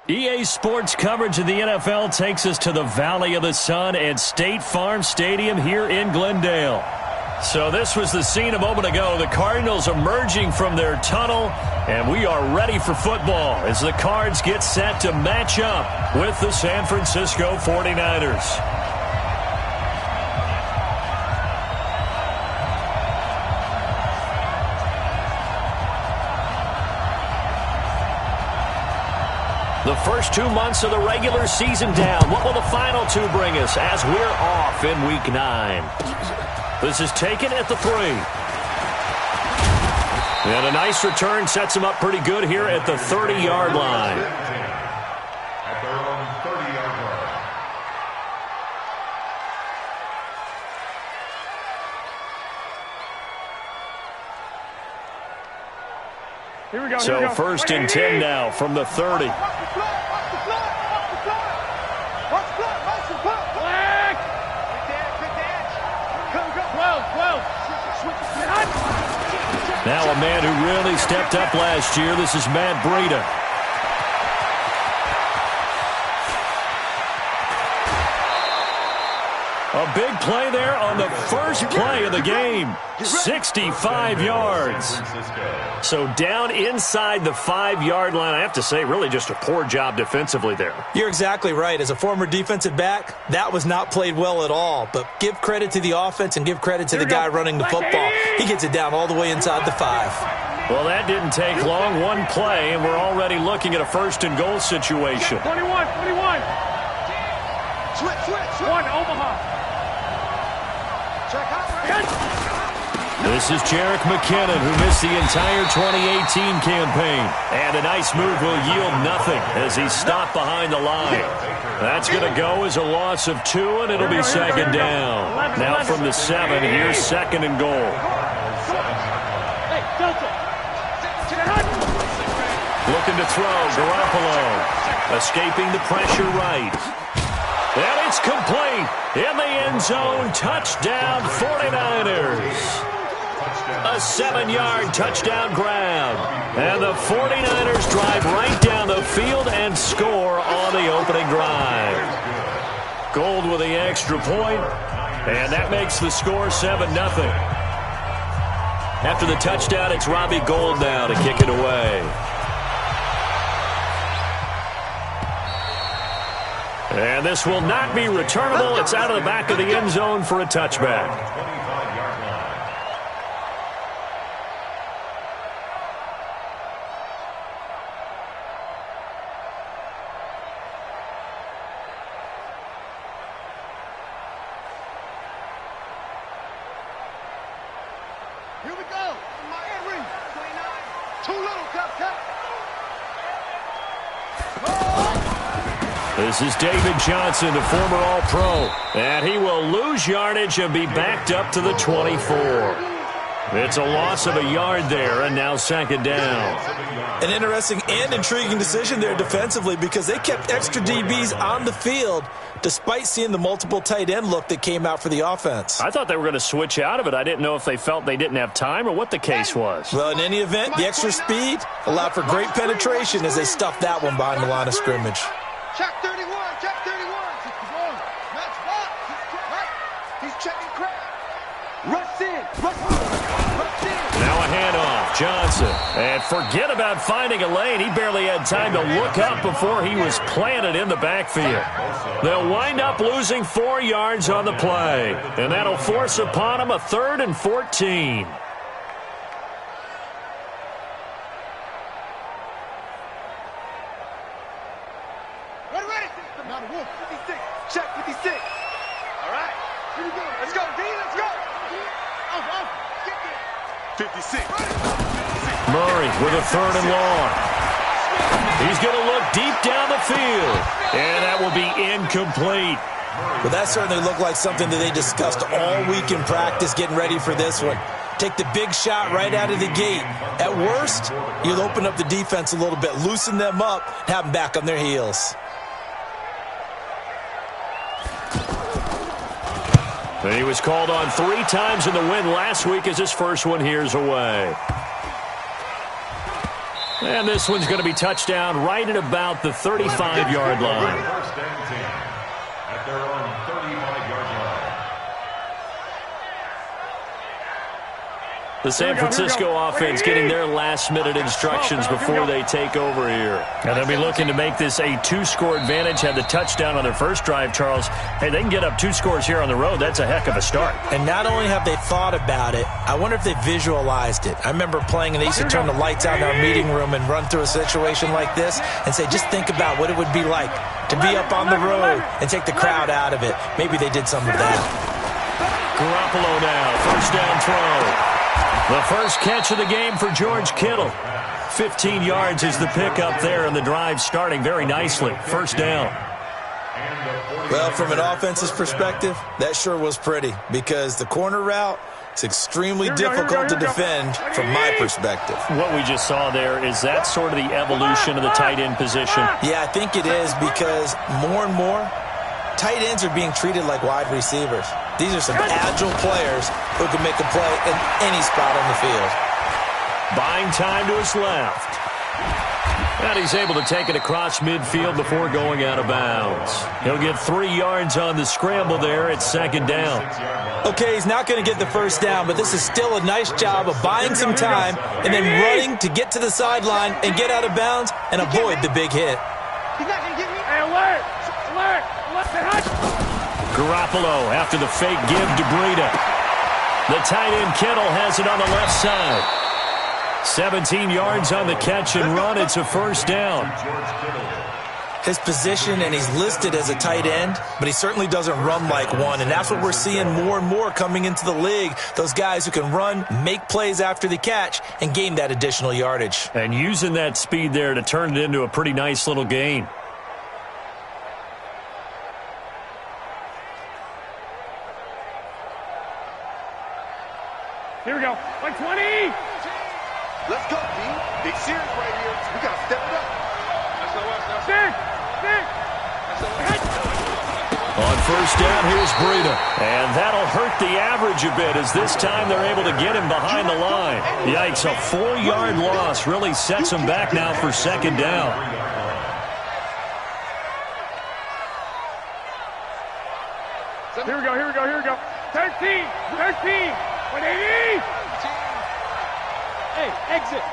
EA Sports coverage of the NFL takes us to the Valley of the Sun at State Farm Stadium here in Glendale. So this was the scene a moment ago. The Cardinals emerging from their tunnel, and we are ready for football as the Cards get set to match up with the San Francisco 49ers. The first 2 months of the regular season down. What will the final two bring us as we're off in Week 9? This is taken at the 3. And a nice return sets him up pretty good here at the 30-yard line. At their own 30-yard line. Here we go. So first and 10 now from the 30. Now a man who really stepped up last year. This is Matt Breida. A big play there on the first play of the game. 65 yards. So down inside the 5-yard line. I have to say, really just a poor job defensively there. You're exactly right. As a former defensive back, that was not played well at all. But give credit to the offense and give credit to the guy running the football. He gets it down all the way inside the 5. Well, that didn't take long. One play, and we're already looking at a first and goal situation. 21. Switch. One, Omaha. This is Jerick McKinnon, who missed the entire 2018 campaign. And a nice move will yield nothing as he's stopped behind the line. That's going to go as a loss of 2, and it'll be second down. Now from the 7, here's second and goal. Looking to throw, Garoppolo. Escaping the pressure right. And it's complete. In the end zone, touchdown 49ers. A 7-yard touchdown grab. And the 49ers drive right down the field and score on the opening drive. Gold with the extra point, and that makes the score 7-0. After the touchdown, it's Robbie Gould now to kick it away. And this will not be returnable. It's out of the back of the end zone for a touchback. Here we go. My entry. 29. Too little, cut. This is David Johnson, a former All-Pro. And he will lose yardage and be backed up to the 24. It's a loss of a yard there, and now second down. An interesting and intriguing decision there defensively because they kept extra DBs on the field despite seeing the multiple tight end look that came out for the offense. I thought they were going to switch out of it. I didn't know if they felt they didn't have time or what the case was. Well, in any event, the extra speed allowed for great penetration as they stuffed that one behind the line of scrimmage. Check 31. Match box. He's checking crap. Rush in. Now a handoff. Johnson. And forget about finding a lane. He barely had time to look up before he was planted in the backfield. They'll wind up losing 4 yards on the play. And that'll force upon them a 3rd and 14. Ready. Not a wolf. 56. Check 56. All right. Here we go. Let's go, D. Let's go. 56. Murray with a 3rd and long. He's going to look deep down the field. And that will be incomplete. Well, that certainly looked like something that they discussed all week in practice getting ready for this one. Take the big shot right out of the gate. At worst, you'll open up the defense a little bit, loosen them up, have them back on their heels. And he was called on 3 times in the win last week as his first one here's away. And this one's going to be touchdown right at about the 35-yard line. First and 10 at their own 35-yard line. The San Francisco offense getting their last-minute instructions before they take over here. And they'll be looking to make this a two-score advantage. Had the touchdown on their first drive, Charles. Hey, they can get up 2 scores here on the road. That's a heck of a start. And not only have they thought about it, I wonder if they visualized it. I remember playing and they used to turn the lights out in our meeting room and run through a situation like this and say, just think about what it would be like to be up on the road and take the crowd out of it. Maybe they did some of that. Garoppolo now, first down throw. The first catch of the game for George Kittle. 15 yards is the pickup there, and the drive starting very nicely. First down. Well, from an offensive perspective, that sure was pretty because the corner route is extremely difficult to defend from my perspective. What we just saw there, is that sort of the evolution of the tight end position? Yeah, I think it is because more and more, tight ends are being treated like wide receivers. These are some agile players who can make a play in any spot on the field. Buying time to his left. And he's able to take it across midfield before going out of bounds. He'll get 3 yards on the scramble there at second down. Okay, he's not going to get the first down, but this is still a nice job of buying some time and then running to get to the sideline and get out of bounds and avoid the big hit. He's not going to get me. Hey, alert! Alert! Garoppolo after the fake give to Breida. The tight end Kittle has it on the left side. 17 yards on the catch and run. It's a first down. His position, and he's listed as a tight end, but he certainly doesn't run like one, and that's what we're seeing more and more coming into the league. Those guys who can run, make plays after the catch, and gain that additional yardage. And using that speed there to turn it into a pretty nice little gain. Here we go. 20. Let's go, D. Big series right here. We got to step it up. On first down, here's Breida. And that'll hurt the average a bit as this time they're able to get him behind the line. Yikes, a 4-yard loss really sets him back now for second down. Here we go. 13. 180. Hey, exit.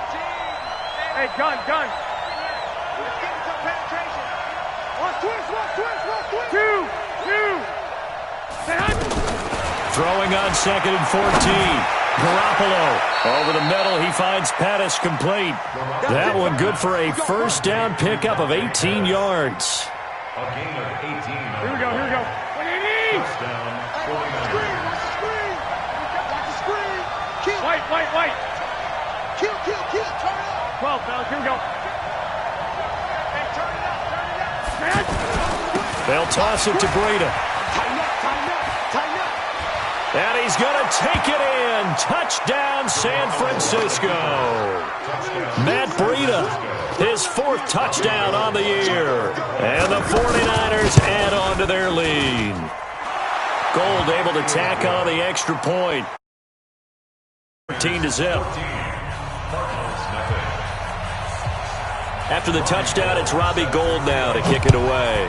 Hey, gun. Let's get some penetration. One twist. 2. Throwing on second and 14. Garoppolo over the middle. He finds Pettis complete. That one good for a first down pickup of 18 yards. A gain of 18. Here we go. 180. First down, 49. White. Kill. Turn it up. 12, fellas. Here we go. Hey, turn it up. They'll toss it to Breida. Tighten up. And he's going to take it in. Touchdown, San Francisco. Matt Breida, his 4th touchdown on the year. And the 49ers add on to their lead. Gold able to tack on the extra point. 14-0. After the touchdown, it's Robbie Gould now to kick it away.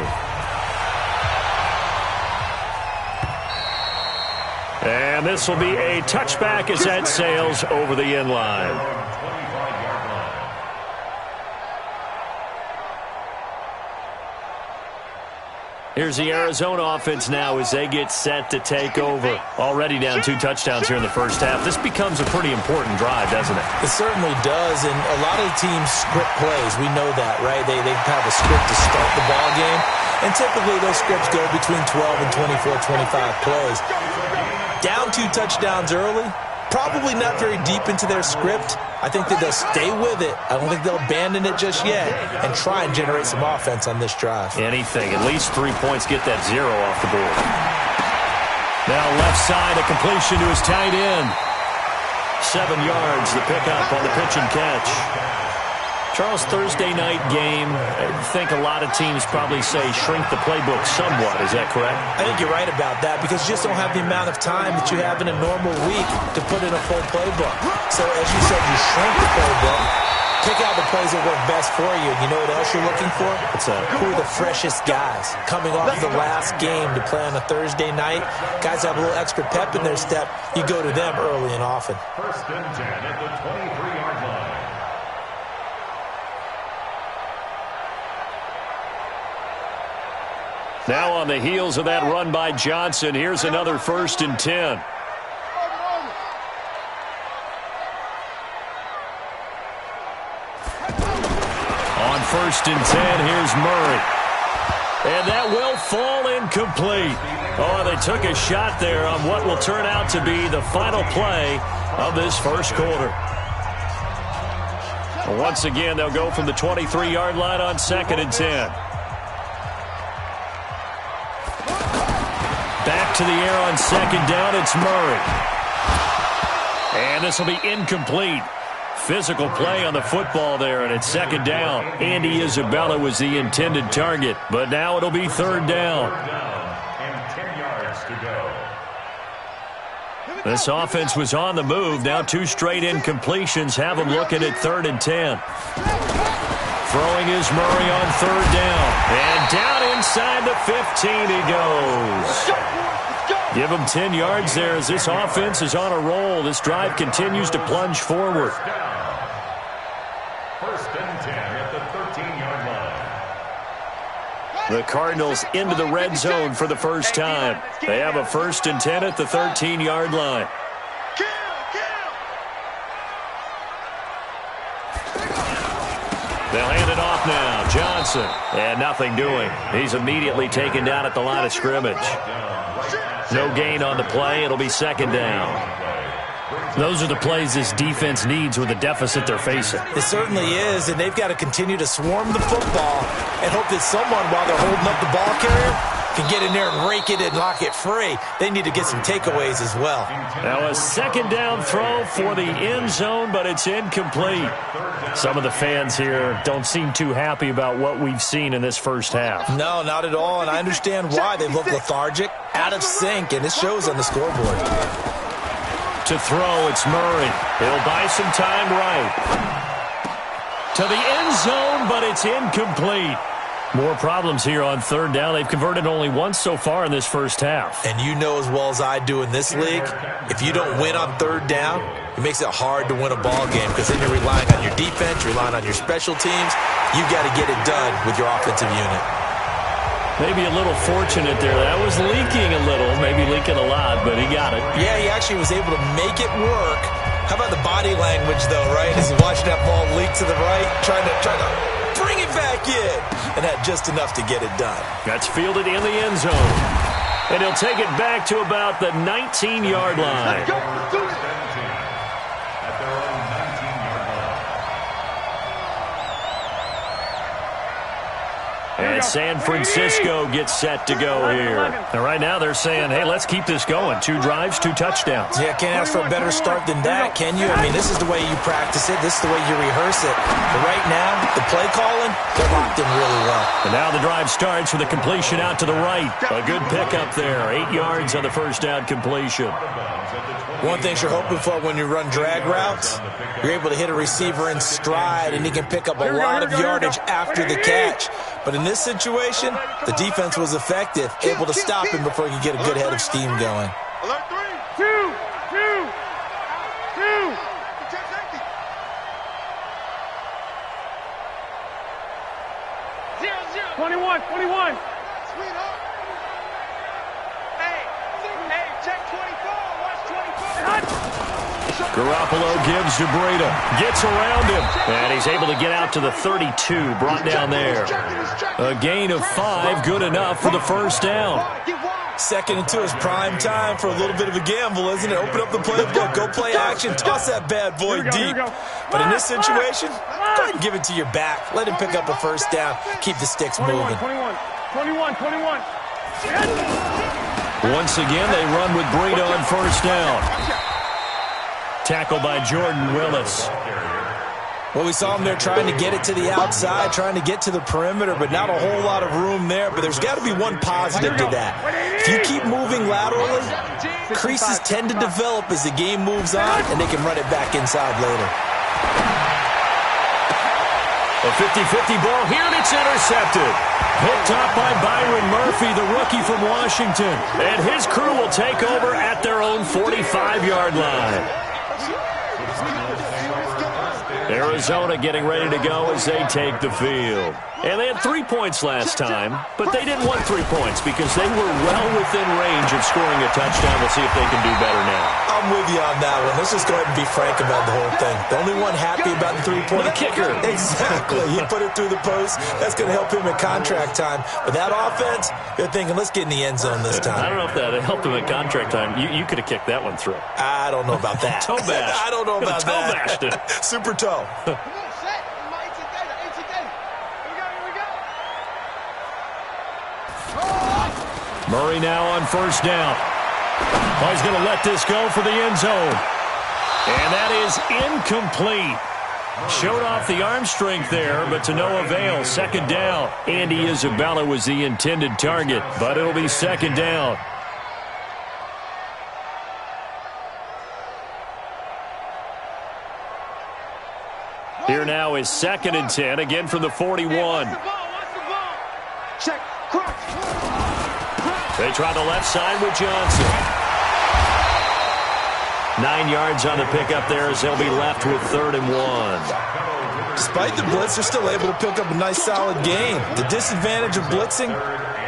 And this will be a touchback as that sails over the end line. Here's the Arizona offense now as they get set to take over. Already down 2 touchdowns here in the first half. This becomes a pretty important drive, doesn't it? It certainly does, and a lot of the teams script plays. We know that, right? They have a script to start the ball game, and typically those scripts go between 12 and 24, 25 plays. Down 2 touchdowns early, probably not very deep into their script. I think that they'll stay with it. I don't think they'll abandon it just yet and try and generate some offense on this drive. Anything. At least 3 points. Get that 0 off the board. Now left side, a completion to his tight end. 7 yards, the pickup on the pitch and catch. Charles, Thursday night game, I think a lot of teams probably say shrink the playbook somewhat. Is that correct? I think you're right about that because you just don't have the amount of time that you have in a normal week to put in a full playbook. So as you said, you shrink the playbook, Pick out the plays that work best for you. And you know what else you're looking for? Who are the freshest guys coming off the last game to play on a Thursday night? Guys have a little extra pep in their step. You go to them early and often. 1st and 10 at the 23-yard line. Now on the heels of that run by Johnson, here's another 1st and 10. On 1st and 10, here's Murray. And that will fall incomplete. Oh, they took a shot there on what will turn out to be the final play of this first quarter. Once again, they'll go from the 23-yard line on 2nd and 10. Back to the air on 2nd down, it's Murray. And this will be incomplete. Physical play on the football there, and it's 2nd down. Andy Isabella was the intended target, but now it'll be 3rd down. And 10 yards to go. This offense was on the move. Now 2 straight incompletions have them looking at 3rd and 10. Throwing is Murray on 3rd down. And down inside the 15 he goes. Give him 10 yards there as this offense is on a roll. This drive continues to plunge forward. 1st and 10 at the 13-yard line. The Cardinals into the red zone for the first time. They have a 1st and 10 at the 13-yard line. They'll hand it off now. Johnson. And nothing doing. He's immediately taken down at the line of scrimmage. No gain on the play. It'll be 2nd down. Those are the plays this defense needs with the deficit they're facing. It certainly is, and they've got to continue to swarm the football and hope that someone, while they're holding up the ball carrier, can get in there and rake it and lock it free. They need to get some takeaways as well. Now a 2nd down throw for the end zone, but it's incomplete. Some of the fans here don't seem too happy about what we've seen in this first half. No, not at all, and I understand why. They've looked lethargic, out of sync, and it shows on the scoreboard. To throw, it's Murray. He'll buy some time right. To the end zone, but it's incomplete. More problems here on 3rd down. They've converted only once so far in this first half. And you know as well as I do in this league, if you don't win on 3rd down, it makes it hard to win a ball game because then you're relying on your defense, you're relying on your special teams. You got to get it done with your offensive unit. Maybe a little fortunate there. That was leaking a little, maybe leaking a lot, but he got it. Yeah, he actually was able to make it work. How about the body language, though, right? As he watched that ball leak to the right, trying to bring it back in, and had just enough to get it done. That's fielded in the end zone. And he'll take it back to about the 19-yard line. At their own 19-yard line. And San Francisco gets set to go here. And right now they're saying, hey, let's keep this going. 2 drives, 2 touchdowns. Yeah, can't ask for a better start than that, can you? I mean, this is the way you practice it. This is the way you rehearse it. But right now, the play calling, they're locked in really well. And now the drive starts with a completion out to the right. A good pickup there. 8 yards on the first down completion. One thing you're hoping for when you run drag routes, you're able to hit a receiver in stride, and he can pick up a lot of yardage after the catch. But in this situation, the defense was effective, able to stop him before he could get a good head of steam going. Alert 3. 2. 21. Sweetheart. Hey, check 24. Watch 24. Garoppolo gives to Breida. Gets around him. And he's able to get out to the 32. Brought down there. A gain of 5. Good enough for the first down. 2nd and 2 is prime time for a little bit of a gamble, isn't it? Open up the playbook. Go play action. Toss that bad boy deep. But in this situation, go ahead and give it to your back. Let him pick up a first down. Keep the sticks moving. 21. Once again, they run with Breida on first down. Tackle by Jordan Willis. Well, we saw him there trying to get it to the outside, trying to get to the perimeter, but not a whole lot of room there. But there's got to be one positive to that. If you keep moving laterally, creases tend to develop as the game moves on, and they can run it back inside later. A 50-50 ball here, and it's intercepted. Picked up by Byron Murphy, the rookie from Washington. And his crew will take over at their own 45-yard line. Arizona getting ready to go as they take the field. And they had 3 points last time, but they didn't want 3 points because they were well within range of scoring a touchdown. We'll see if they can do better now. I'm with you on that one. Let's just go ahead and be frank about the whole thing. The only one happy about the 3-point kicker. Exactly. He put it through the post. That's going to help him in contract time. But that offense, they're thinking, let's get in the end zone this time. I don't know if that helped him in contract time. You could have kicked that one through. I don't know about that. Toe bash. I don't know about toe bashed it. Super toe. Murray now on first down. Oh, he's going to let this go for the end zone. And that is incomplete. Showed off the arm strength there, but to no avail. Second down. Andy Isabella was the intended target, but it'll be second down. Here now is 2nd and 10, again from the 41. Check. Cross. They try the left side with Johnson. 9 yards on the pickup there as they'll be left with 3rd and 1. Despite the blitz, they're still able to pick up a nice, solid gain. The disadvantage of blitzing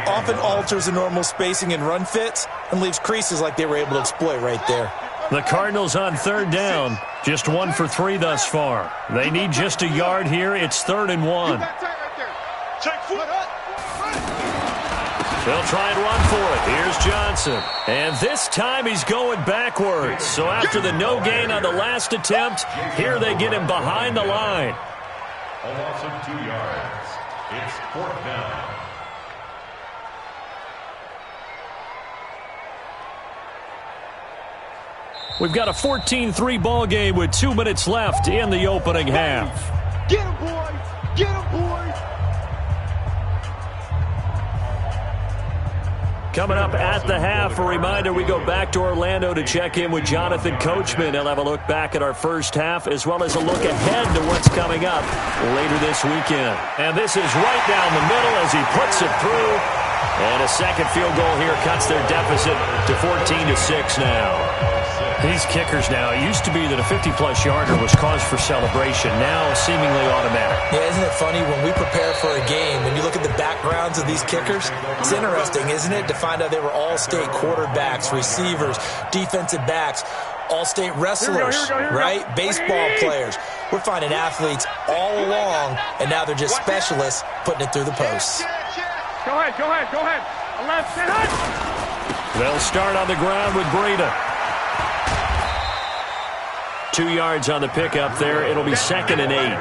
often alters the normal spacing and run fits and leaves creases like they were able to exploit right there. The Cardinals on 3rd down. Just 1 for 3 thus far. They need just a yard here. It's 3rd and 1. Check foot up. They'll try and run for it. Here's Johnson. And this time he's going backwards. So after the no gain on the last attempt, here they get him behind the line. A loss of 2 yards. It's 4th down. We've got a 14-3 ball game with 2 minutes left in the opening half. Get him, boys. Get him, boys. Coming up at the half, a reminder, we go back to Orlando to check in with Jonathan Coachman. He'll have a look back at our first half as well as a look ahead to what's coming up later this weekend. And this is right down the middle as he puts it through. And a second field goal here cuts their deficit to 14-6 now. These kickers now, it used to be that a 50-plus yarder was cause for celebration. Now seemingly automatic. Yeah, isn't it funny when we prepare for a game, when you look at the backgrounds of these kickers, it's interesting, isn't it, to find out they were all-state quarterbacks, receivers, defensive backs, all-state wrestlers, right? Baseball players. We're finding athletes all along, and now they're just specialists putting it through the posts. Go ahead. A left, sit hut. They'll start on the ground with Breida. 2 yards on the pickup there. It'll be 2nd and 8.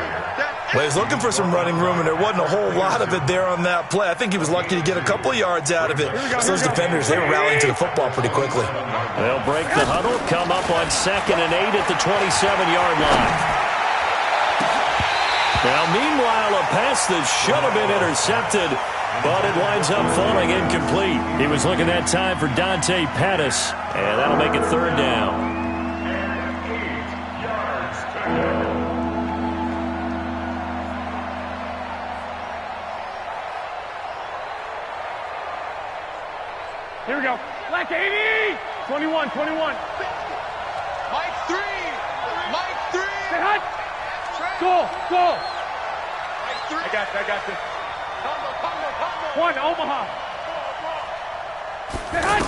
Well, he was looking for some running room, and there wasn't a whole lot of it there on that play. I think he was lucky to get a couple of yards out of it. So those defenders, they were rallying to the football pretty quickly. They'll break the huddle, come up on 2nd and 8 at the 27-yard line. Now, meanwhile, a pass that should have been intercepted, but it winds up falling incomplete. He was looking that time for Dante Pettis, and that'll make it 3rd down. Here we go. Black 80. 21. Mike 3. Mike 3. Sit hut. Go. Mike 3. I got this. Combo. 1, Omaha. Sit hut.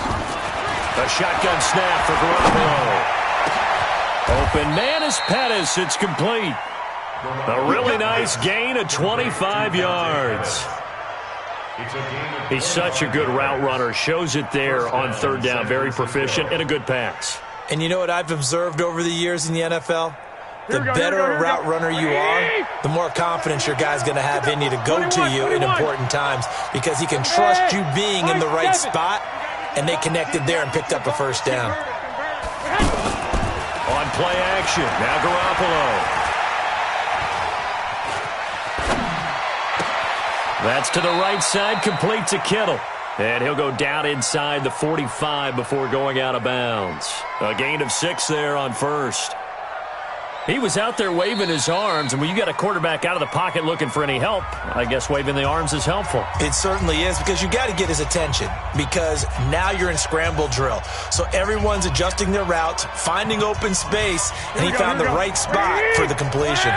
A shotgun snap for Garoppolo. Open man is Pettis. It's complete. A really nice gain of 25 yards. He's such a good route runner. Shows it there on 3rd down. Very proficient and a good pass. And you know what I've observed over the years in the NFL? The better a route runner you are, the more confidence your guy's going to have in you to go to you in important times because he can trust you being in the right spot, and they connected there and picked up a first down. On play action, now Garoppolo. That's to the right side, complete to Kittle. And he'll go down inside the 45 before going out of bounds. A gain of 6 there on first. He was out there waving his arms, and when you got a quarterback out of the pocket looking for any help, I guess waving the arms is helpful. It certainly is, because you got to get his attention, because now you're in scramble drill. So everyone's adjusting their routes, finding open space, and he found the right spot for the completion.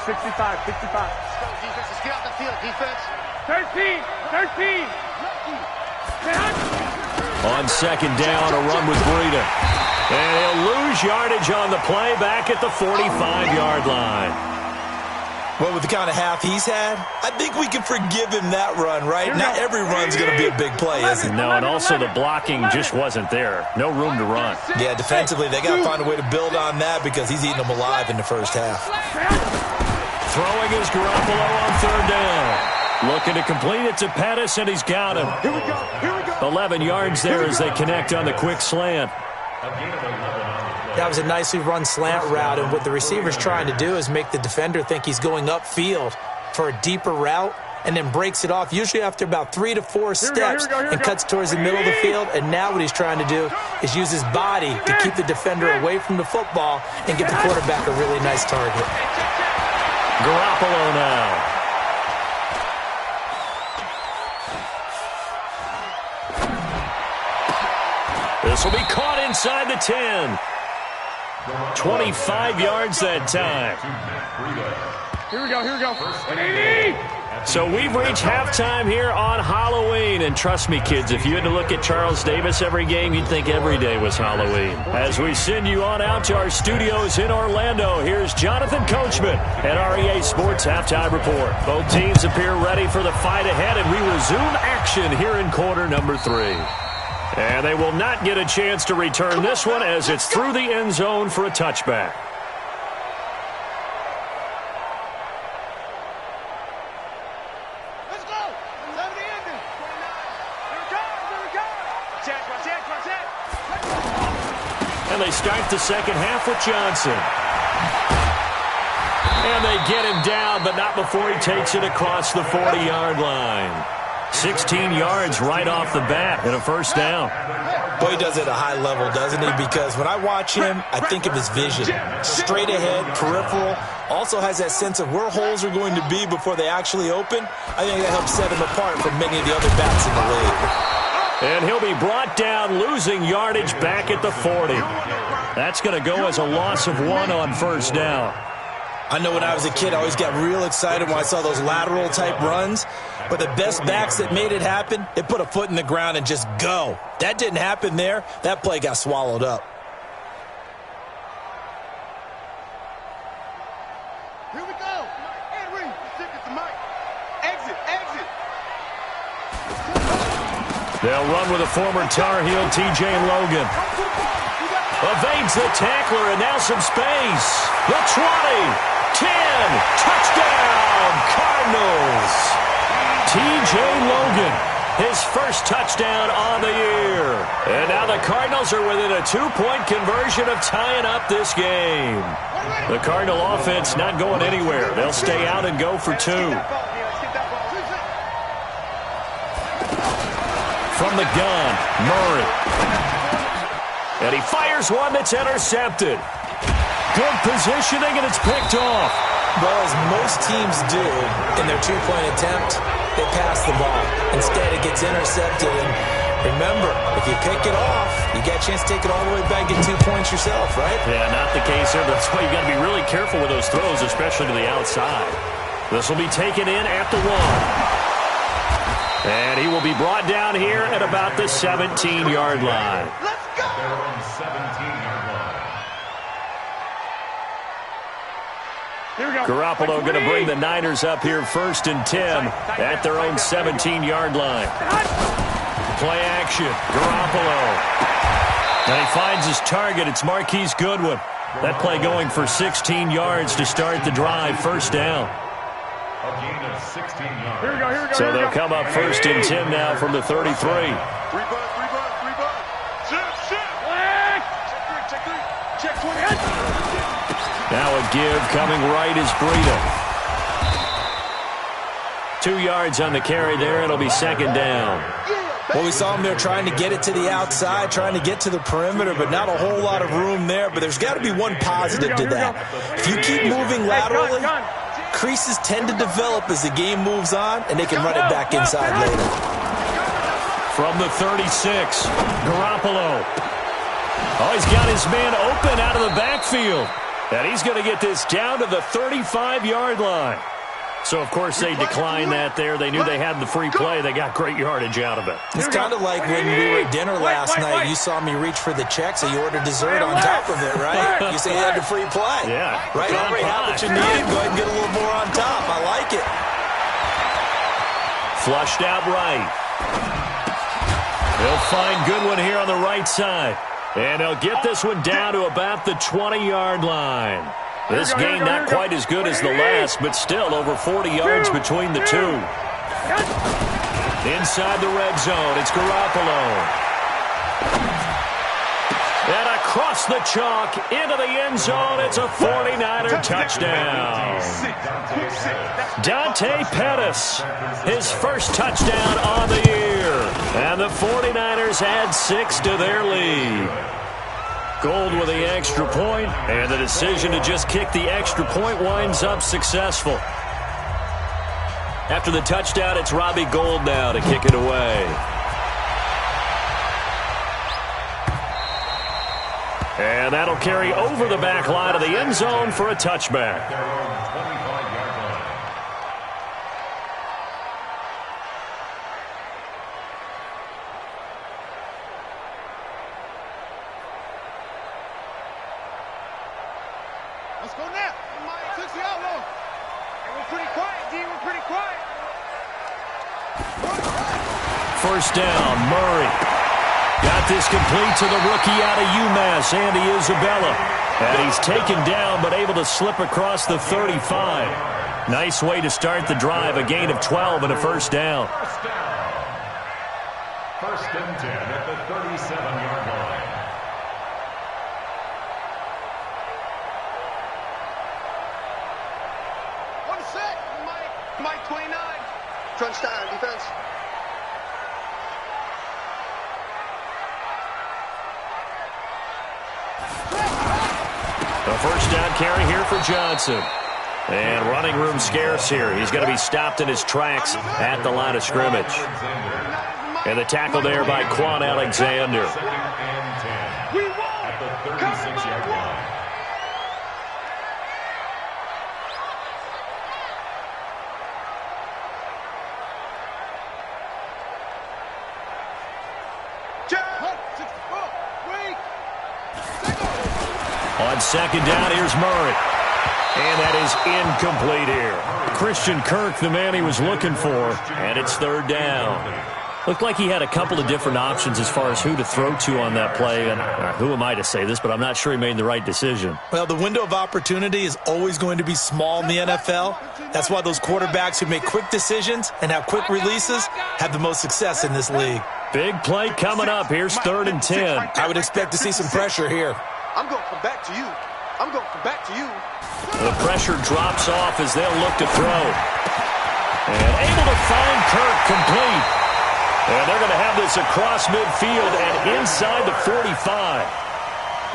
65. Let's go, defense. Let's get out the field, defense. 13. On second down, a run with Breida. And he'll lose yardage on the play back at the 45-yard line. Well, with the kind of half he's had, I think we can forgive him that run, right? Not every run's going to be a big play, is it? No, and also the blocking just wasn't there. No room to run. Yeah, defensively, they got to find a way to build on that because he's eating them alive in the first half. Throwing is Garoppolo on third down. Looking to complete it to Pettis, and he's got him. Here we go. 11 yards there as they connect on the quick slant. That was a nicely run slant route, and what the receiver's trying to do is make the defender think he's going upfield for a deeper route and then breaks it off, usually after about 3 to 4 steps, and cuts towards the middle of the field. And now what he's trying to do is use his body to keep the defender away from the football and give the quarterback a really nice target. Garoppolo now. This will be caught inside the 10. 25 yards that time. Here we go. So we've reached halftime here on Halloween. And trust me, kids, if you had to look at Charles Davis every game, you'd think every day was Halloween. As we send you on out to our studios in Orlando, here's Jonathan Coachman at REA Sports Halftime Report. Both teams appear ready for the fight ahead, and we resume action here in quarter number 3. And they will not get a chance to return this one as it's through the end zone for a touchback. Let's go. 70 ending. 29. Here we go. Watch it. And they start the second half with Johnson. And they get him down, but not before he takes it across the 40-yard line. 16 yards right off the bat and a first down. Boy, he does it at a high level, doesn't he? Because when I watch him, I think of his vision. Straight ahead, peripheral. Also has that sense of where holes are going to be before they actually open. I think that helps set him apart from many of the other backs in the league. And he'll be brought down, losing yardage back at the 40. That's going to go as a loss of 1 on first down. I know when I was a kid, I always got real excited when I saw those lateral-type runs. But the best backs that made it happen, they put a foot in the ground and just go. That didn't happen there. That play got swallowed up. Here we go. Henry, stick it to Mike. Exit. They'll run with a former Tar Heel, T.J. Logan. Evades the tackler, and now some space. The 20. 10, touchdown, Cardinals. T.J. Logan, his first touchdown on the year. And now the Cardinals are within a 2-point conversion of tying up this game. The Cardinal offense not going anywhere. They'll stay out and go for 2. From the gun, Murray. And he fires one that's intercepted. Good positioning, and it's picked off. Well, as most teams do in their 2-point attempt, they pass the ball. Instead, it gets intercepted. And remember, if you pick it off, you get a chance to take it all the way back and get 2 points yourself, right? Yeah, not the case here. That's why you got to be really careful with those throws, especially to the outside. This will be taken in at the 1. And he will be brought down here at about the 17-yard line. Let's go. They're on 17-yard line. Garoppolo going to bring the Niners up here 1st and 10 at their own 17-yard line. Play action, Garoppolo. And he finds his target. It's Marquise Goodwin. That play going for 16 yards to start the drive, first down. A gain of 16 yards. Here we go. So they'll come up 1st and 10 now from the 33. 3 bucks. Check 20. Now a give coming right is Breida. 2 yards on the carry there. It'll be second down. Well, we saw him there trying to get it to the outside, trying to get to the perimeter, but not a whole lot of room there. But there's got to be one positive to that. If you keep moving laterally, creases tend to develop as the game moves on, and they can run it back inside later. From the 36, Garoppolo. Oh, he's got his man open out of the backfield. And he's going to get this down to the 35-yard line. So, of course, they declined that there. They knew they had the free play. They got great yardage out of it. It's kind of like when we were at dinner last night. You saw me reach for the check, so you ordered dessert on top of it, right? You say you had the free play. Yeah. Right, Henry? Have what you needed. Go ahead and get a little more on top. I like it. Flushed out right. They'll find Goodwin here on the right side. And they'll get this one down to about the 20-yard line. This game not quite as good as the last, but still over 40 yards between the two. Inside the red zone, it's Garoppolo. And across the chalk, into the end zone, it's a 49er touchdown. Dante Pettis, his first touchdown on the year. And the 49ers add 6 to their lead. Gold with the extra point, and the decision to just kick the extra point winds up successful. After the touchdown, it's Robbie Gould now to kick it away. And that'll carry over the back line of the end zone for a touchback. Let's go now. Took you out long. Hey, we're pretty quiet, D. We're pretty quiet. First down, Murray. Got this complete to the rookie out of UMass, Andy Isabella. And he's taken down, but able to slip across the 35. Nice way to start the drive. A gain of 12 and a first down. First and 10 at the 37-yard line. Mike 29. Crunch time, defense. The first down carry here for Johnson. And running room scarce here. He's going to be stopped in his tracks at the line of scrimmage. And the tackle there by Quan Alexander. We won At the 36-yard line. On second down, here's Murray. And that is incomplete here. Christian Kirk, the man he was looking for, and it's third down. Looked like he had a couple of different options as far as who to throw to on that play. And who am I to say this, but I'm not sure he made the right decision. Well, the window of opportunity is always going to be small in the NFL. That's why those quarterbacks who make quick decisions and have quick releases have the most success in this league. Big play coming up. Here's third and 10. I would expect to see some pressure here. I'm going to come back to you. I'm going to come back to you. The pressure drops off as they'll look to throw. And able to find Kirk complete. And they're going to have this across midfield and inside the 45.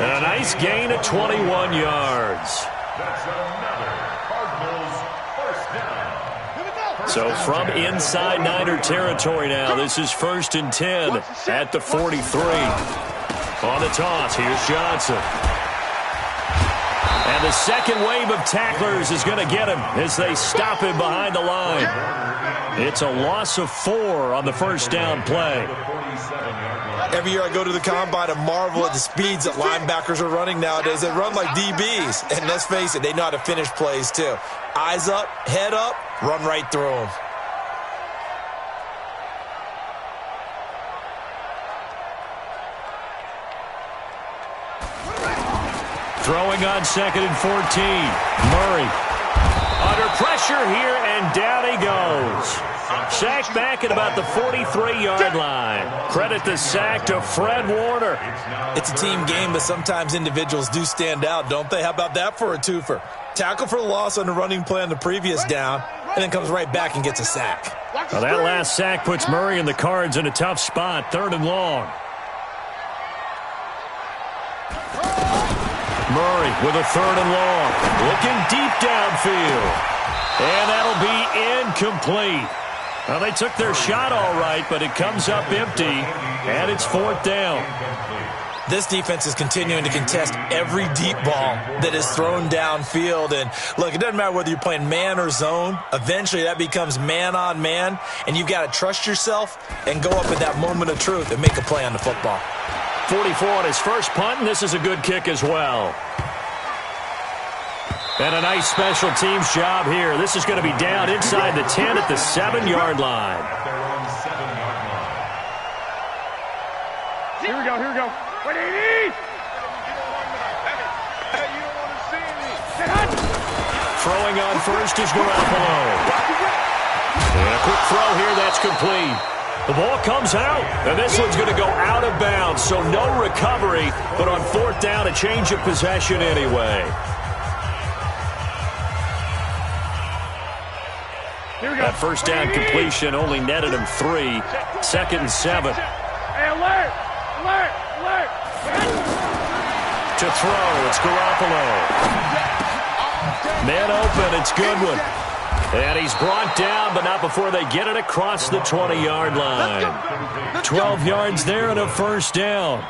And a nice gain of 21 yards. That's another Cardinals first down. So from inside Niner territory now, this is first and 10 at the 43. On the toss, here's Johnson. And the second wave of tacklers is going to get him as they stop him behind the line. It's a loss of 4 on the first down play. Every year I go to the combine and marvel at the speeds that linebackers are running nowadays. They run like DBs. And let's face it, they know how to finish plays too. Eyes up, head up, run right through them. Throwing on second and 14. Murray under pressure here, and down he goes. Sacked back at about the 43-yard line. Credit the sack to Fred Warner. It's a team game, but sometimes individuals do stand out, don't they? How about that for a twofer? Tackle for the loss on the running play on the previous down, and then comes right back and gets a sack. Well, that last sack puts Murray and the Cards in a tough spot, 3rd and long. Murray with a 3rd and long, looking deep downfield. And that'll be incomplete. Well, they took their shot all right, but it comes up empty, and it's 4th down. This defense is continuing to contest every deep ball that is thrown downfield. And, look, it doesn't matter whether you're playing man or zone. Eventually, that becomes man on man, and you've got to trust yourself and go up at that moment of truth and make a play on the football. 44 on his first punt, and this is a good kick as well. And a nice special teams job here. This is going to be down inside the 10 at the 7-yard line. Here we go, here we go. Wait, 80! Hey, you don't want to see me. Throwing on first is Garoppolo. And a quick throw here, that's complete. The ball comes out, and this one's going to go out of bounds, so no recovery, but on 4th down, a change of possession anyway. That first down completion only netted him 3. 2nd and 7. Hey, alert! Alert! Alert! To throw, it's Garoppolo. Man open, it's Goodwin. And he's brought down, but not before they get it across the 20-yard line. 12 yards there and a first down.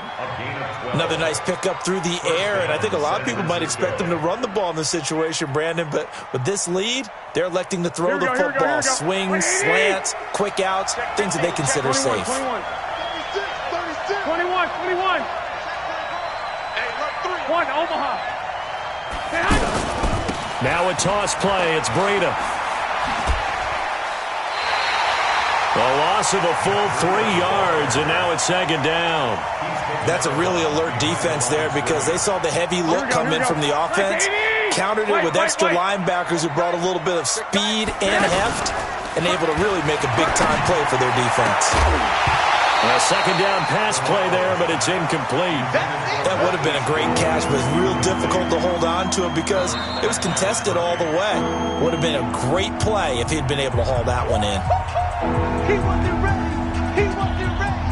Another nice pickup through the air, and I think a lot of people might expect them to run the ball in this situation, Brandon, but with this lead, they're electing to throw the football. Swings, slants, quick outs, things that they consider 21, safe. 21. 21. One, Omaha. Now a toss play, it's Breida. A loss of a full 3 yards, and now it's 2nd down. That's a really alert defense there because they saw the heavy look come in from the offense, countered it with extra linebackers who brought a little bit of speed and heft, and able to really make a big-time play for their defense. A 2nd down pass play there, but it's incomplete. That would have been a great catch, but it's real difficult to hold on to it because it was contested all the way. Would have been a great play if he'd been able to haul that one in. He wasn't ready. He wasn't ready.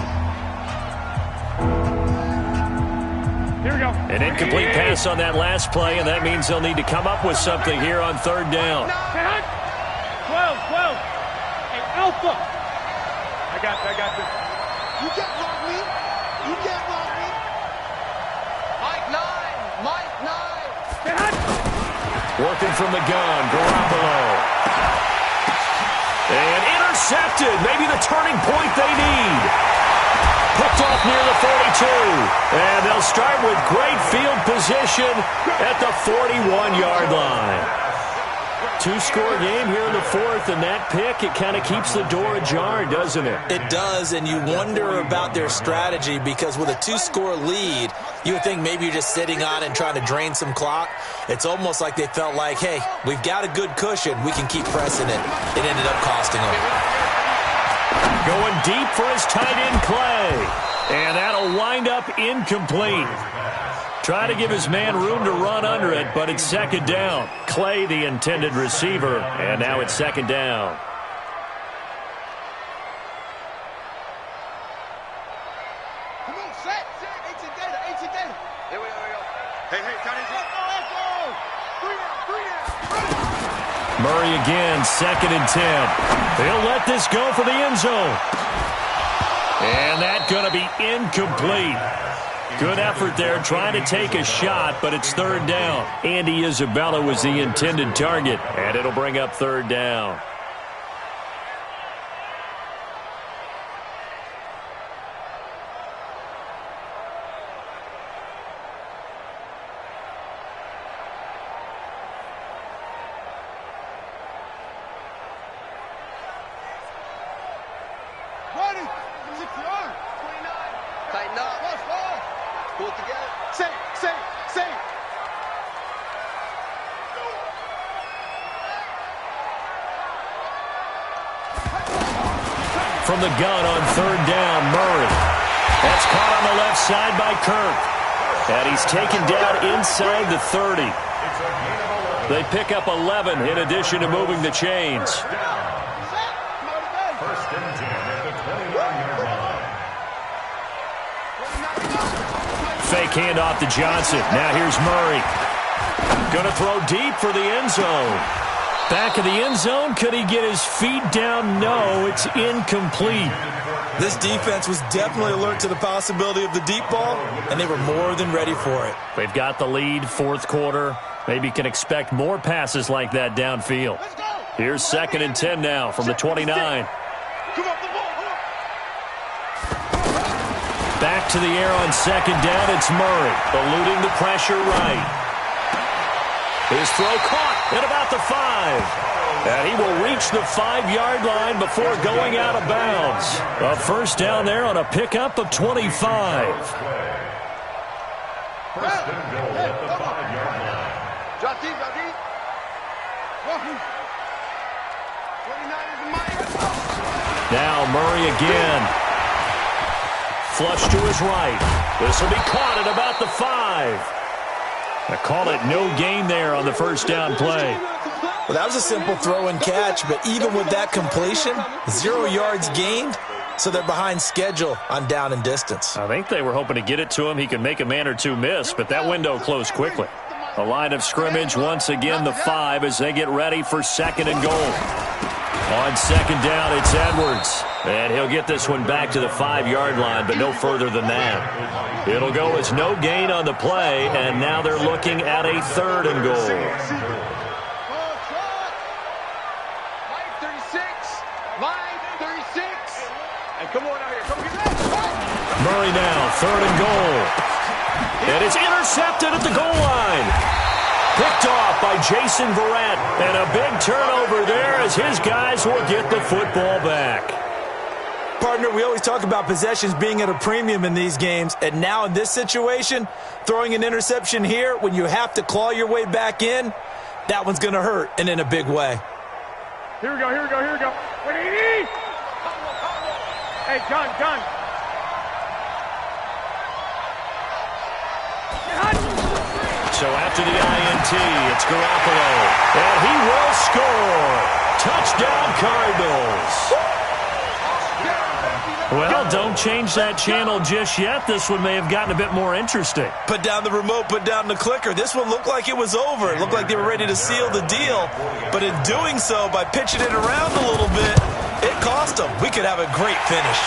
Here we go. An incomplete pass on that last play, and that means they'll need to come up with something here on 3rd down. 12. Hey, Alpha. I got this. You can't block me. You can't block me. Mike 9. Working from the gun, Garoppolo. And intercepted. Maybe the turning point they need. Picked off near the 42. And they'll start with great field position at the 41-yard line. 2-score game here in the 4th, and that pick, it kind of keeps the door ajar, doesn't it? It does, and you wonder about their strategy because with a 2-score lead, you would think maybe you're just sitting on and trying to drain some clock. It's almost like they felt like, hey, we've got a good cushion. We can keep pressing it. It ended up costing them. Going deep for his tight end, Clay. And that'll wind up incomplete. Try to give his man room to run under it, but it's 2nd down. Clay, the intended receiver, and now it's 2nd down. Come on, set. 18 data. Here we go. Hey, Johnny. Let's go. 3 down. Murray again, 2nd and 10. They'll let this go for the end zone. And that's going to be incomplete. Good effort there, trying to take a shot, but it's 3rd down. Andy Isabella was the intended target, and it'll bring up 3rd down. Ready. 69. 29. Tighten up. Pull it together. Say. From the gun on 3rd down, Murray. That's caught on the left side by Kirk. And he's taken down inside the 30. It's a gain of 11. They pick up 11 in addition to moving the chains. First and 10 at the 21-yard line. Fake handoff to Johnson. Now here's Murray. Going to throw deep for the end zone. Back of the end zone. Could he get his feet down? No, it's incomplete. This defense was definitely alert to the possibility of the deep ball, and they were more than ready for it. They've got the lead, fourth quarter. Maybe can expect more passes like that downfield. Here's 2nd and 10 now from the 29. Back to the air on 2nd down. It's Murray, eluding the pressure right. His throw caught at about the 5. And he will reach the 5-yard line before going out of bounds. A first down there on a pickup of 25. First and goal at the 5-yard line. Drop deep, drop deep. 29 is the mic. Now Murray again. Flush to his right. This will be caught at about the 5. I call it no gain there on the first down play. Well, that was a simple throw and catch, but even with that completion, 0 yards gained, so they're behind schedule on down and distance. I think they were hoping to get it to him. He could make a man or two miss, but that window closed quickly. The line of scrimmage, once again, the 5 as they get ready for 2nd and goal. On 2nd down, it's Edwards. And he'll get this one back to the 5-yard line, but no further than that. It'll go as no gain on the play, and now they're looking at a 3rd and goal. Murray now, 3rd and goal. And it's intercepted at the goal line. Picked off by Jason Verrett. And a big turnover there as his guys will get the football back. Partner, we always talk about possessions being at a premium in these games. And now in this situation, throwing an interception here when you have to claw your way back in, that one's going to hurt, and in a big way. Here we go, here we go, here we go. Ready? Hey, John. So after the INT, it's Garoppolo. And he will score. Touchdown, Cardinals. Well, don't change that channel just yet. This one may have gotten a bit more interesting. Put down the remote, put down the clicker. This one looked like it was over. It looked like they were ready to seal the deal. But in doing so, by pitching it around a little bit, it cost them. We could have a great finish.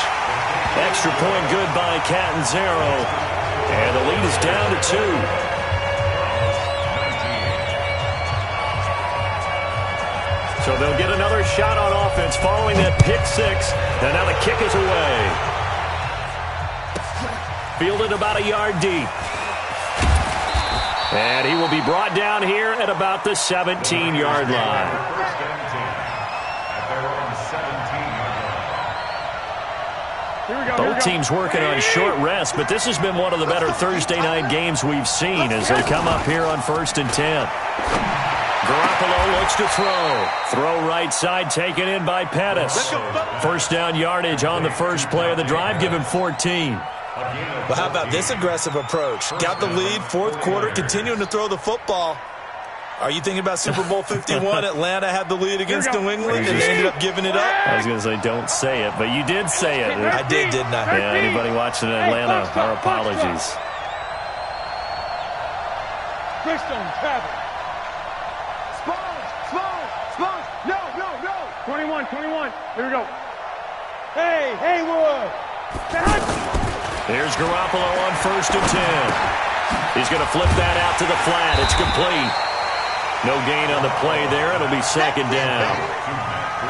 Extra point good by Catanzaro. And the lead is down to 2. So they'll get another shot on offense following that pick 6. And now the kick is away. Fielded about a yard deep. And he will be brought down here at about the 17-yard line. First and 10 at their own 17-yard line. Here we go. Both teams working on short rest, but this has been one of the better Thursday night games we've seen as they come up here on 1st and 10. Garoppolo looks to throw. Throw right side, taken in by Pettis. First down yardage on the first play of the drive, given 14. Well, how about this aggressive approach? Got the lead, fourth quarter, continuing to throw the football. Are you thinking about Super Bowl 51? Atlanta had the lead against New England, and they ended up giving it up? I was going to say, don't say it, but you did say it. I did, didn't I? Yeah, anybody watching in Atlanta, our apologies. Christian, Travis. Smalls. No. 21. Here we go. Hey, Haywood. Here's Garoppolo on 1st and 10. He's going to flip that out to the flat. It's complete. No gain on the play there. It'll be 2nd down.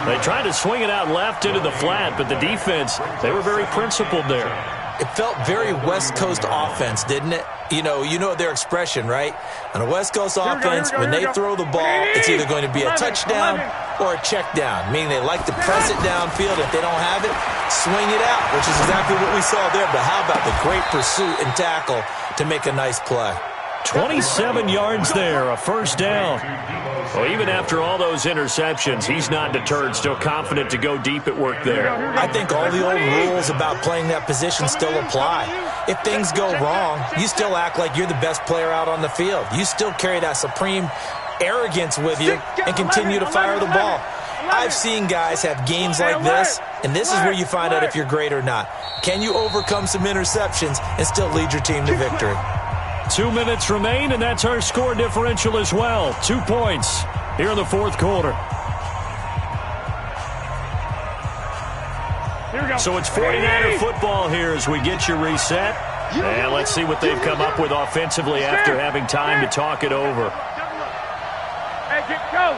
They tried to swing it out left into the flat, but the defense, they were very principled there. It felt very West Coast offense, didn't it? You know their expression, right? On a West Coast offense, when they throw the ball, it's either going to be a touchdown or a check down, meaning they like to press it downfield. If they don't have it, swing it out, which is exactly what we saw there. But how about the great pursuit and tackle to make a nice play? 27 yards there, a first down. Well, even after all those interceptions, he's not deterred, still confident to go deep at work there. I think all the old rules about playing that position still apply. If things go wrong, you still act like you're the best player out on the field. You still carry that supreme arrogance with you and continue to fire the ball. I've seen guys have games like this, and this is where you find out if you're great or not. Can you overcome some interceptions and still lead your team to victory? 2 minutes remain, and that's our score differential as well. 2 points here in the fourth quarter. So it's 49er football here as we get you reset. And let's see what they've come up with offensively after having time to talk it over. Hey, go.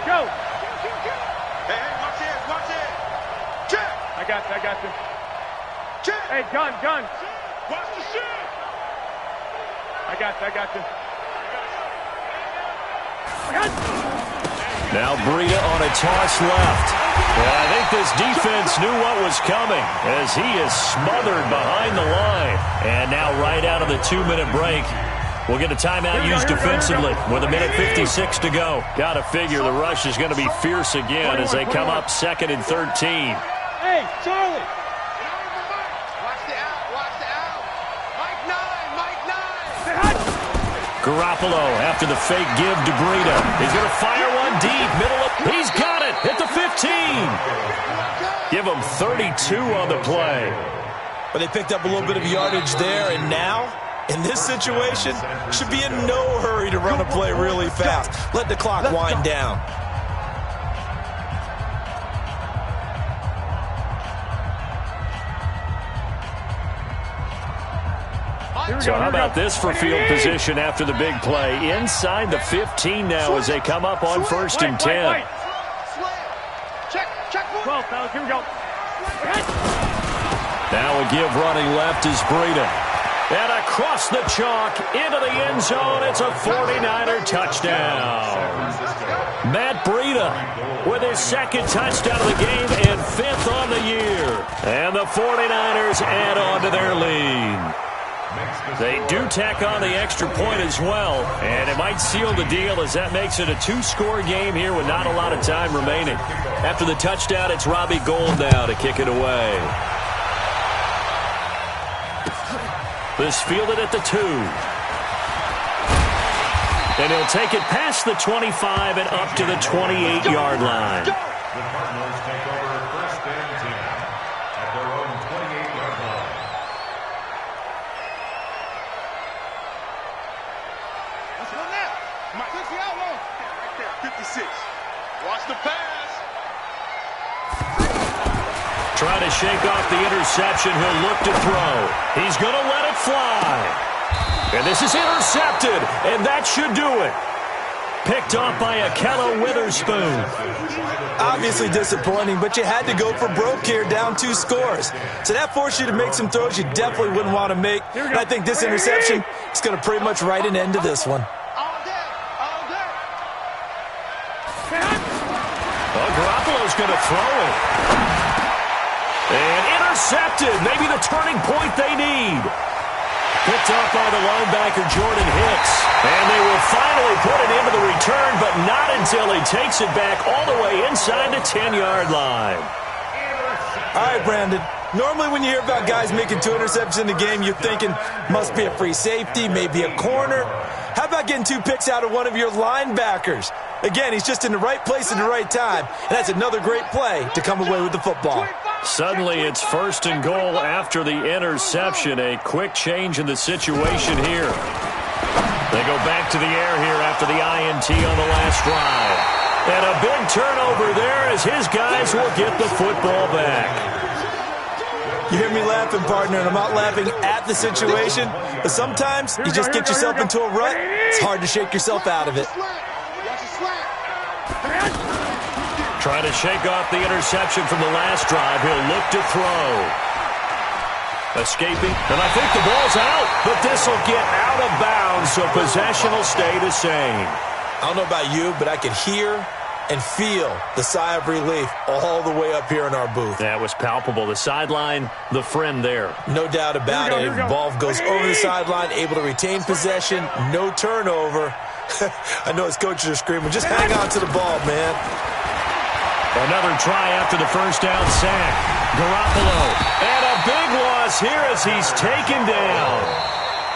Hey, watch it. Check. I got you. Check. Hey, gun. Watch the shit. I got you. Now Breida on a toss left. I think this defense knew what was coming as he is smothered behind the line. And now right out of the 2-minute break, we'll get a timeout used defensively with 1:56 to go. Got to figure the rush is going to be fierce again as they come up 2nd and 13. Hey, Charlie. Watch the out. Mike 9. Garoppolo after the fake give to Breida. He's going to fire one deep. He's got it at the 15. Give him 32 on the play. But they picked up a little bit of yardage there, and now, in this situation, should be in no hurry to run a play really fast. Let the clock wind down. So how about this for field position after the big play? Inside the 15 now as they come up on 1st and 10. Check. 12, fellas, here we go. Now a give running left is Breida. And across the chalk into the end zone. It's a 49er touchdown. Matt Breida with his 2nd touchdown of the game and 5th on the year. And the 49ers add on to their lead. They do tack on the extra point as well, and it might seal the deal as that makes it a 2-score game here with not a lot of time remaining. After the touchdown, it's Robbie Gould now to kick it away. This fielded at the 2. And he'll take it past the 25 and up to the 28-yard line. The Cardinals take over 1st and 10 at their own 28-yard line. Let's go now. 60 out low. Right there, 56. Watch the pass. Trying to shake off the interception. He'll look to throw. He's going to let it fly. And this is intercepted, and that should do it. Picked off by Akello Witherspoon. Obviously disappointing, but you had to go for broke here, down 2 scores. So that forced you to make some throws you definitely wouldn't want to make. And I think this interception is going to pretty much write an end to this one. All day. Well, Garoppolo's going to throw it. And intercepted. Maybe the turning point they need. Picked off by the linebacker, Jordan Hicks. And they will finally put it into the return, but not until he takes it back all the way inside the 10-yard line. All right, Brandon. Normally when you hear about guys making 2 interceptions in the game, you're thinking must be a free safety, maybe a corner. How about getting 2 picks out of one of your linebackers? Again, he's just in the right place at the right time, and that's another great play to come away with the football. Suddenly it's 1st and goal after the interception. A quick change in the situation here. They go back to the air here after the INT on the last drive. And a big turnover there as his guys will get the football back. You hear me laughing, partner, and I'm not laughing at the situation, but sometimes you just get yourself into a rut. It's hard to shake yourself out of it. Trying to shake off the interception from the last drive. He'll look to throw. Escaping. And I think the ball's out, but this will get out of bounds, so possession will stay the same. I don't know about you, but I could hear and feel the sigh of relief all the way up here in our booth. That was palpable. The sideline, the friend there. No doubt about it. Ball goes over the sideline, able to retain possession, no turnover. I know his coaches are screaming, just hang on to the ball, man. Another try after the first down sack. Garoppolo. And a big loss here as he's taken down.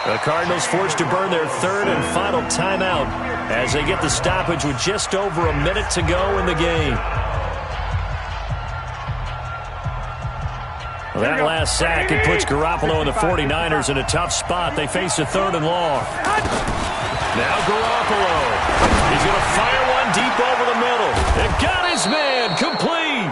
The Cardinals forced to burn their third and final timeout as they get the stoppage with just over a minute to go in the game. That last sack, it puts Garoppolo and the 49ers in a tough spot. They face a third and long. Now Garoppolo. He's going to fire one deep over the middle. It got his man complete.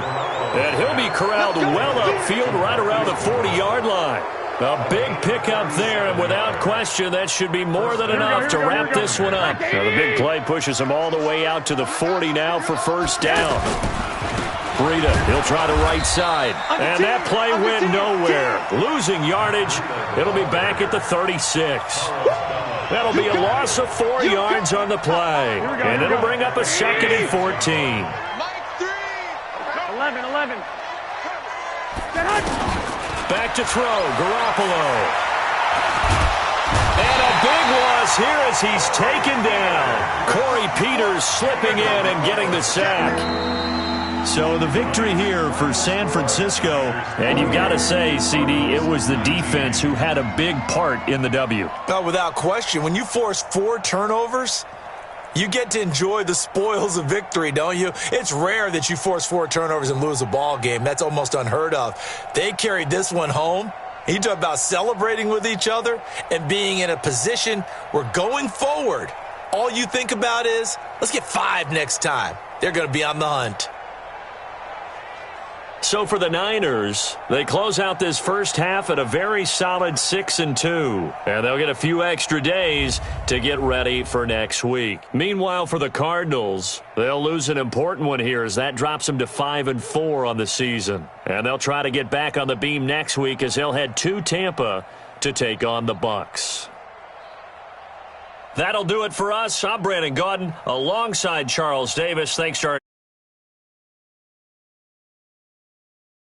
And he'll be corralled well upfield right around the 40-yard line. A big pickup there, and without question, that should be more than enough to wrap this one up. Now the big play pushes him all the way out to the 40 now for first down. Breida, he'll try the right side. And that play went nowhere. Losing yardage. It'll be back at the 36. That'll be a loss of 4 yards on the play. And it'll bring up a second and 14. 11. Back to throw, Garoppolo. And a big loss here as he's taken down. Corey Peters slipping in and getting the sack. So the victory here for San Francisco. And you've got to say, CD, it was the defense who had a big part in the W. No, without question. When you force 4 turnovers, you get to enjoy the spoils of victory, don't you? It's rare that you force 4 turnovers and lose a ball game. That's almost unheard of. They carried this one home. You talk about celebrating with each other and being in a position where going forward, all you think about is, let's get 5 next time. They're going to be on the hunt. So for the Niners, they close out this first half at a very solid 6-2. And they'll get a few extra days to get ready for next week. Meanwhile, for the Cardinals, they'll lose an important one here as that drops them to 5-4 on the season. And they'll try to get back on the beam next week as they'll head to Tampa to take on the Bucs. That'll do it for us. I'm Brandon Gaudin alongside Charles Davis. Thanks to our